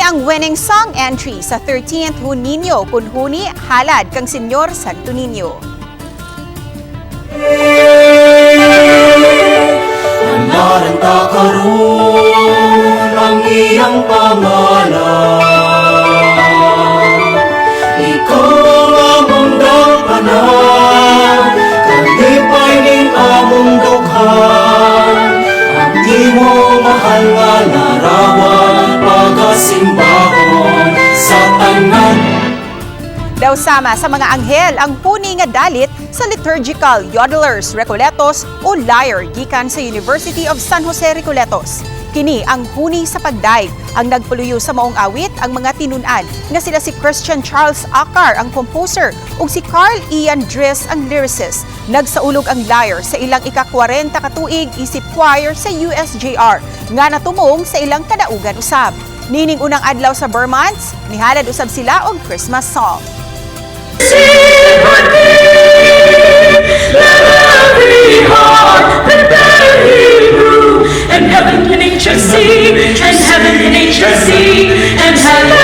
ang winning song entry sa 13th Huniño kun Huni, Mihalad kang Senyor Santo Niño. Naranta karon ang iyang pangalan, ikaw ang among dapanan, kalipay ning among dughan, ang imo mahal nga larawan, pagasimbahon sa tanan. Daw sama sa mga anghel ang Huni nga dalit sa Liturgical Yodelers Recoletos o LYRE gikan sa University of San Jose Recoletos. Kini ang Huni sa Pagdayeg ang nagpuluyo sa maong awit ang mga tinun-an nga sila si Christian Charles Acar ang composer ug si Carl Ian Dries ang lyricist. Nagsaulog ang LYRE sa ilang ika-40 katuig isip choir sa USJR nga natumong sa ilang kadaugan usab. Nining unang adlaw sa Burmans, Mihalad usab sila og Christmas song. Sing with me, let every heart prepare Hebrew, and heaven and nature see, and heaven and nature see, and heaven